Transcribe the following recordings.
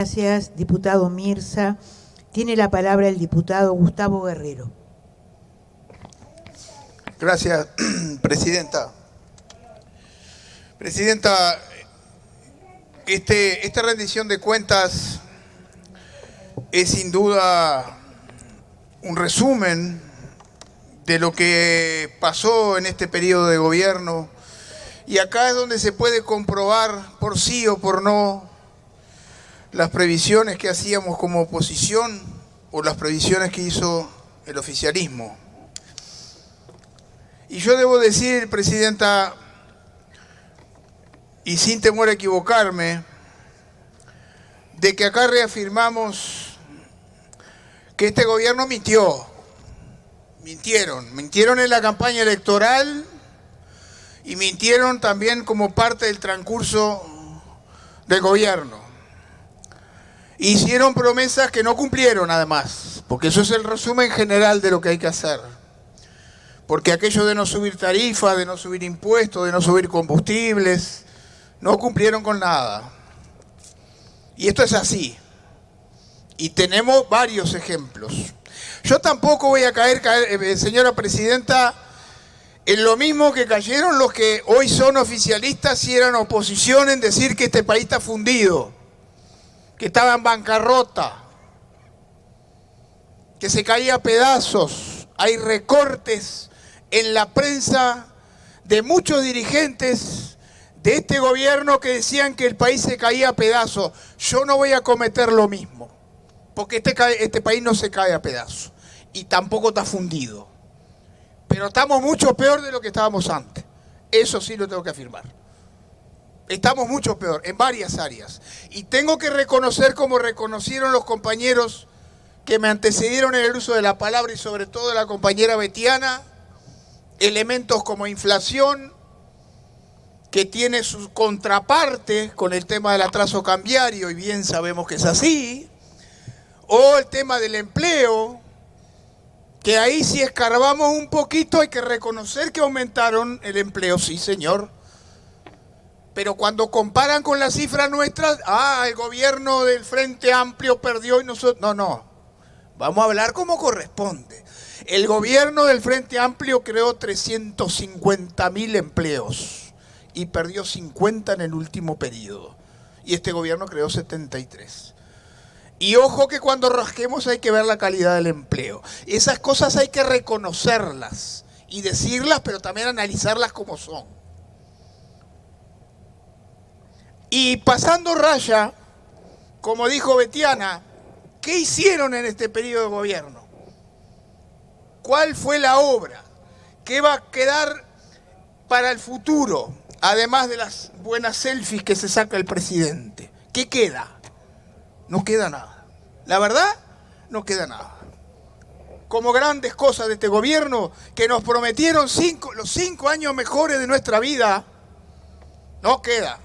Gracias, diputado Mirza. Tiene la palabra el diputado Gustavo Guerrero. Gracias, presidenta. Presidenta, esta rendición de cuentas es sin duda un resumen de lo que pasó en este periodo de gobierno, y acá es donde se puede comprobar por sí o por no las previsiones que hacíamos como oposición o las previsiones que hizo el oficialismo. Y yo debo decir, presidenta, y sin temor a equivocarme, de que acá reafirmamos que este gobierno mintió. Mintieron en la campaña electoral y mintieron también como parte del transcurso del gobierno. Hicieron promesas que no cumplieron, además, porque eso es el resumen general de lo que hay que hacer. Porque aquello de no subir tarifas, de no subir impuestos, de no subir combustibles, no cumplieron con nada. Y esto es así. Y tenemos varios ejemplos. Yo tampoco voy a caer, señora presidenta, en lo mismo que cayeron los que hoy son oficialistas y eran oposición en decir que este país está fundido, que estaba en bancarrota, que se caía a pedazos. Hay recortes en la prensa de muchos dirigentes de este gobierno que decían que el país se caía a pedazos. Yo no voy a cometer lo mismo, porque este país no se cae a pedazos y tampoco está fundido. Pero estamos mucho peor de lo que estábamos antes. Eso sí lo tengo que afirmar. Estamos mucho peor en varias áreas. Y tengo que reconocer, como reconocieron los compañeros que me antecedieron en el uso de la palabra y sobre todo la compañera Betiana, elementos como inflación, que tiene su contraparte con el tema del atraso cambiario, y bien sabemos que es así, o el tema del empleo, que ahí si escarbamos un poquito hay que reconocer que aumentaron el empleo, sí señor. Pero cuando comparan con las cifras nuestras, el gobierno del Frente Amplio perdió y nosotros... No. Vamos a hablar como corresponde. El gobierno del Frente Amplio creó 350.000 empleos y perdió 50 en el último periodo. Y este gobierno creó 73. Y ojo que cuando rasquemos hay que ver la calidad del empleo. Esas cosas hay que reconocerlas y decirlas, pero también analizarlas como son. Y pasando raya, como dijo Betiana, ¿qué hicieron en este periodo de gobierno? ¿Cuál fue la obra? ¿Qué va a quedar para el futuro? Además de las buenas selfies que se saca el presidente. ¿Qué queda? No queda nada. La verdad, no queda nada. Como grandes cosas de este gobierno que nos prometieron los 5 años mejores de nuestra vida, no queda.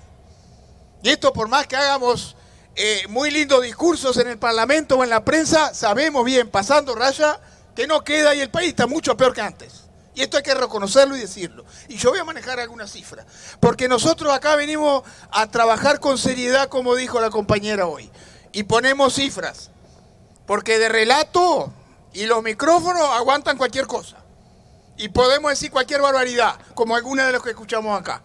Y esto por más que hagamos muy lindos discursos en el Parlamento o en la prensa, sabemos bien, pasando raya, que no queda y el país está mucho peor que antes. Y esto hay que reconocerlo y decirlo. Y yo voy a manejar algunas cifras, porque nosotros acá venimos a trabajar con seriedad, como dijo la compañera hoy. Y ponemos cifras, porque de relato y los micrófonos aguantan cualquier cosa. Y podemos decir cualquier barbaridad, como alguna de las que escuchamos acá.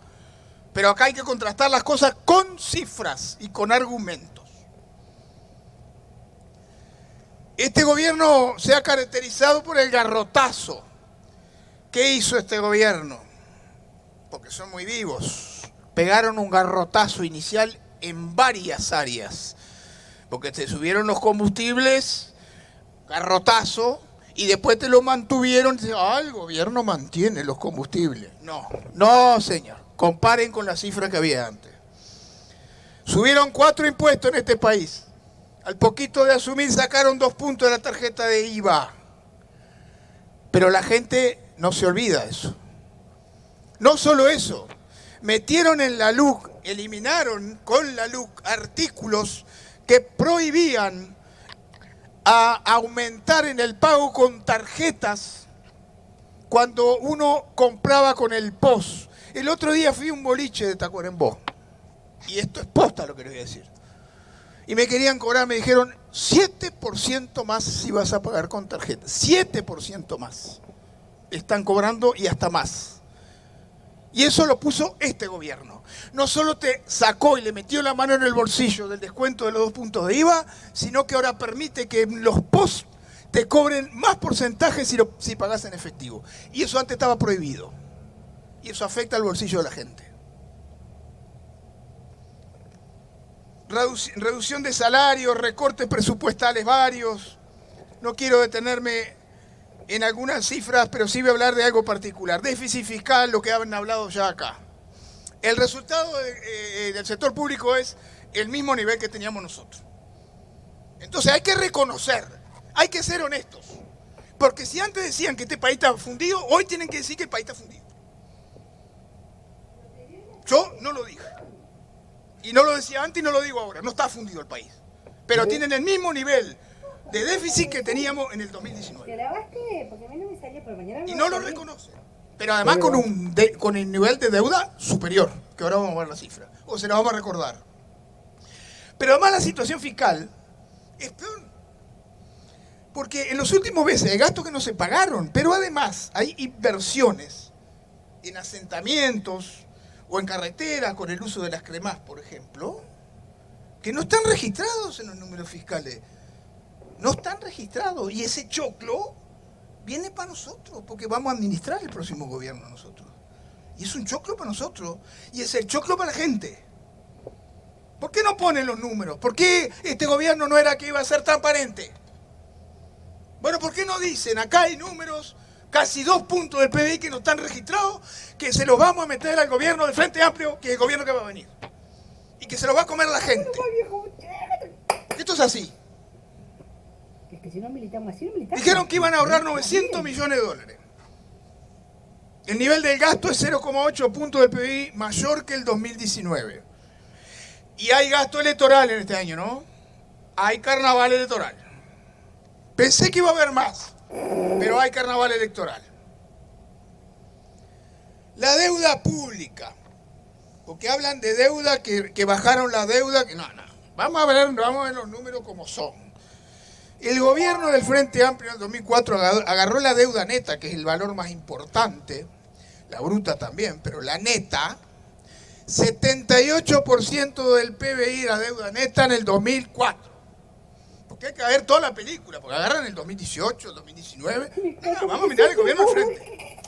Pero acá hay que contrastar las cosas con cifras y con argumentos. Este gobierno se ha caracterizado por el garrotazo. ¿Qué hizo este gobierno? Porque son muy vivos. Pegaron un garrotazo inicial en varias áreas. Porque se subieron los combustibles, garrotazo, y después te lo mantuvieron. El gobierno mantiene los combustibles. No, señor. Comparen con las cifras que había antes. Subieron 4 impuestos en este país. Al poquito de asumir sacaron 2 puntos de la tarjeta de IVA. Pero la gente no se olvida de eso. No solo eso, metieron en la LUC, eliminaron con la LUC artículos que prohibían a aumentar en el pago con tarjetas cuando uno compraba con el POS. El otro día fui a un boliche de Tacuarembó, y esto es posta lo que les voy a decir. y me querían cobrar, me dijeron 7% más si vas a pagar con tarjeta. 7% más. Están cobrando y hasta más. Y eso lo puso este gobierno. No solo te sacó y le metió la mano en el bolsillo del descuento de los 2 puntos de IVA, sino que ahora permite que los POS te cobren más porcentaje si pagas en efectivo. Y eso antes estaba prohibido. Y eso afecta al bolsillo de la gente. Reducción de salarios, recortes presupuestales varios. No quiero detenerme en algunas cifras, pero sí voy a hablar de algo particular. Déficit fiscal, lo que han hablado ya acá. El resultado del sector público es el mismo nivel que teníamos nosotros. Entonces hay que reconocer, hay que ser honestos. Porque si antes decían que este país está fundido, hoy tienen que decir que el país está fundido. Yo no lo dije. Y no lo decía antes y no lo digo ahora. No está fundido el país. Pero tienen el mismo nivel de déficit que teníamos en el 2019. Porque a mí no me salió, pero mañana Y no lo reconocen. Pero además con el nivel de deuda superior, que ahora vamos a ver la cifra. O se la vamos a recordar. Pero además la situación fiscal es peor. Porque en los últimos meses hay gastos que no se pagaron, pero además hay inversiones en asentamientos o en carreteras con el uso de las cremas, por ejemplo, que no están registrados en los números fiscales. No están registrados. Y ese choclo viene para nosotros, porque vamos a administrar el próximo gobierno nosotros. Y es un choclo para nosotros. Y es el choclo para la gente. ¿Por qué no ponen los números? ¿Por qué este gobierno no era que iba a ser transparente? Bueno, ¿por qué no dicen? Acá hay números, casi 2 puntos del PBI que no están registrados, que se los vamos a meter al gobierno del Frente Amplio, que es el gobierno que va a venir. Y que se los va a comer la gente. Esto es así. Es que si no militamos así, no militamos. Dijeron que iban a ahorrar 900 millones de dólares. El nivel del gasto es 0,8 puntos del PBI mayor que el 2019. Y hay gasto electoral en este año, ¿no? Hay carnaval electoral. Pensé que iba a haber más, pero hay carnaval electoral. La deuda pública, porque hablan de deuda, que bajaron la deuda, que no. Vamos a ver los números como son. El gobierno del Frente Amplio en el 2004 agarró la deuda neta, que es el valor más importante, la bruta también, pero la neta, 78% del PBI la deuda neta en el 2004. Porque hay que ver toda la película, porque agarran el 2018, el 2019. Venga, vamos a mirar el gobierno al frente.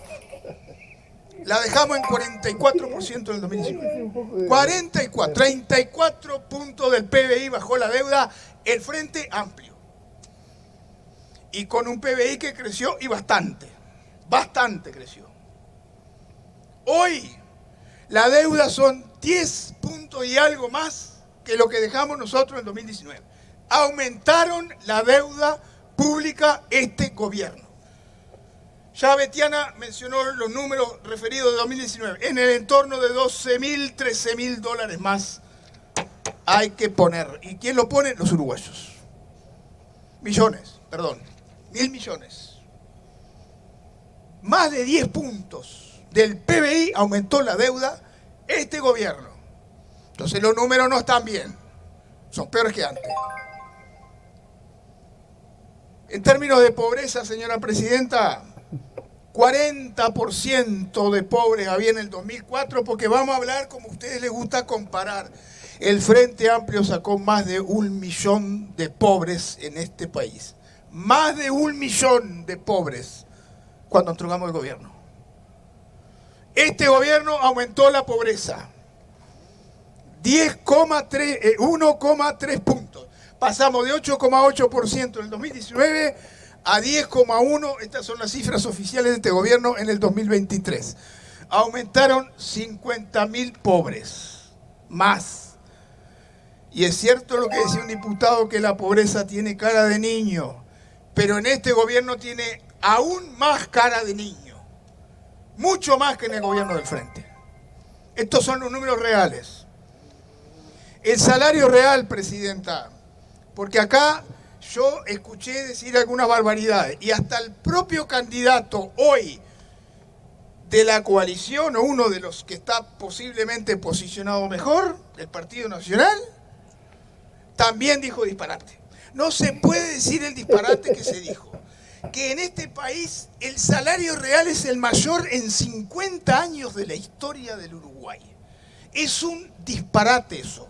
La dejamos en 44% en el 2019. 34 puntos del PBI bajó la deuda el Frente Amplio. Y con un PBI que creció y bastante creció. Hoy la deuda son 10 puntos y algo más que lo que dejamos nosotros en el 2019. Aumentaron la deuda pública este gobierno. Ya Betiana mencionó los números referidos de 2019. En el entorno de 12.000, 13.000 dólares más hay que poner. ¿Y quién lo pone? Los uruguayos. 1.000 millones. Más de 10 puntos del PBI aumentó la deuda este gobierno. Entonces los números no están bien. Son peores que antes. En términos de pobreza, señora presidenta, 40% de pobres había en el 2004, porque vamos a hablar como a ustedes les gusta comparar. El Frente Amplio sacó más de 1 millón de pobres en este país. Más de 1 millón de pobres cuando entregamos el gobierno. Este gobierno aumentó la pobreza. 1,3 puntos. Pasamos de 8,8% en el 2019 a 10,1%. Estas son las cifras oficiales de este gobierno en el 2023. Aumentaron 50.000 pobres. Más. Y es cierto lo que decía un diputado, que la pobreza tiene cara de niño. Pero en este gobierno tiene aún más cara de niño. Mucho más que en el gobierno del Frente. Estos son los números reales. El salario real, presidenta, porque acá yo escuché decir algunas barbaridades y hasta el propio candidato hoy de la coalición, o uno de los que está posiblemente posicionado mejor, del Partido Nacional, también dijo disparate. No se puede decir el disparate que se dijo. Que en este país el salario real es el mayor en 50 años de la historia del Uruguay. Es un disparate eso.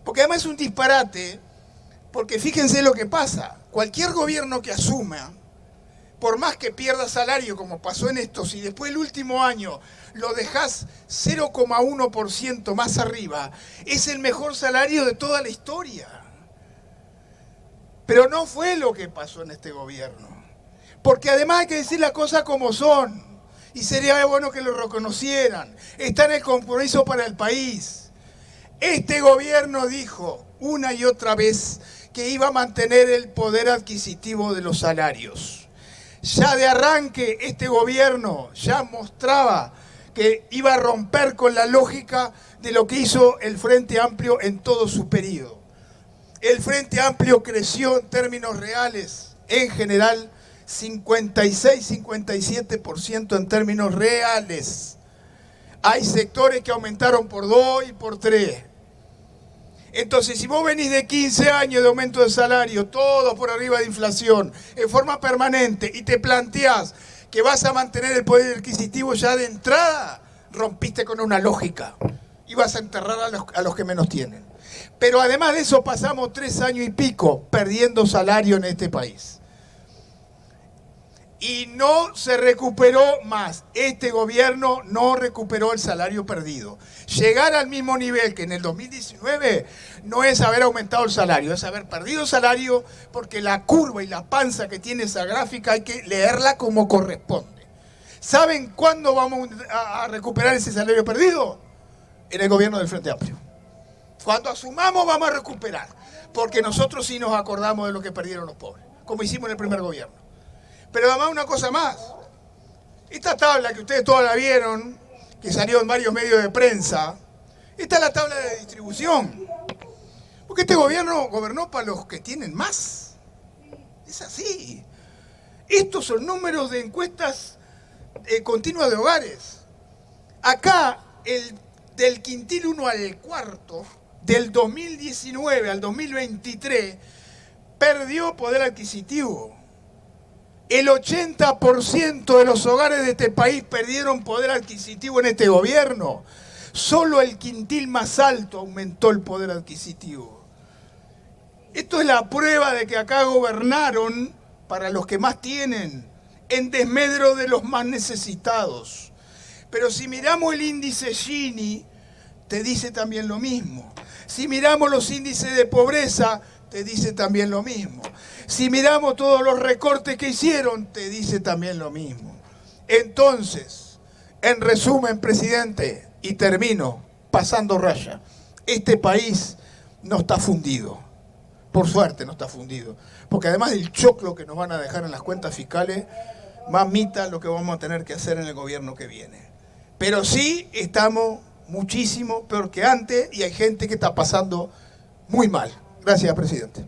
Porque además es un disparate, porque fíjense lo que pasa. Cualquier gobierno que asuma, por más que pierda salario, como pasó en esto, si después el último año lo dejás 0,1% más arriba, es el mejor salario de toda la historia. Pero no fue lo que pasó en este gobierno. Porque además hay que decir las cosas como son. Y sería bueno que lo reconocieran. Está en el compromiso para el país. Este gobierno dijo una y otra vez que iba a mantener el poder adquisitivo de los salarios. Ya de arranque este gobierno ya mostraba que iba a romper con la lógica de lo que hizo el Frente Amplio en todo su periodo. El Frente Amplio creció en términos reales, en general, 56-57% en términos reales. Hay sectores que aumentaron por 2 y por 3. Entonces, si vos venís de 15 años de aumento de salario, todo por arriba de inflación, en forma permanente, y te planteás que vas a mantener el poder adquisitivo ya de entrada, rompiste con una lógica y vas a enterrar a los que menos tienen. Pero además de eso pasamos 3 años y pico perdiendo salario en este país. Y no se recuperó más. Este gobierno no recuperó el salario perdido. Llegar al mismo nivel que en el 2019 no es haber aumentado el salario, es haber perdido el salario, porque la curva y la panza que tiene esa gráfica hay que leerla como corresponde. ¿Saben cuándo vamos a recuperar ese salario perdido? En el gobierno del Frente Amplio. Cuando asumamos vamos a recuperar, porque nosotros sí nos acordamos de lo que perdieron los pobres, como hicimos en el primer gobierno. Pero además una cosa más, esta tabla que ustedes todas la vieron, que salió en varios medios de prensa, esta es la tabla de distribución. Porque este gobierno gobernó para los que tienen más. Es así. Estos son números de encuestas continuas de hogares. Acá, del quintil 1 al cuarto, del 2019 al 2023, perdió poder adquisitivo. El 80% de los hogares de este país perdieron poder adquisitivo en este gobierno. Solo el quintil más alto aumentó el poder adquisitivo. Esto es la prueba de que acá gobernaron para los que más tienen, en desmedro de los más necesitados. Pero si miramos el índice Gini, te dice también lo mismo. Si miramos los índices de pobreza, te dice también lo mismo. Si miramos todos los recortes que hicieron, te dice también lo mismo. Entonces, en resumen, presidente, y termino pasando raya, este país no está fundido. Por suerte no está fundido. Porque además del choclo que nos van a dejar en las cuentas fiscales, mamita lo que vamos a tener que hacer en el gobierno que viene. Pero sí estamos muchísimo peor que antes y hay gente que está pasando muy mal. Gracias, presidente.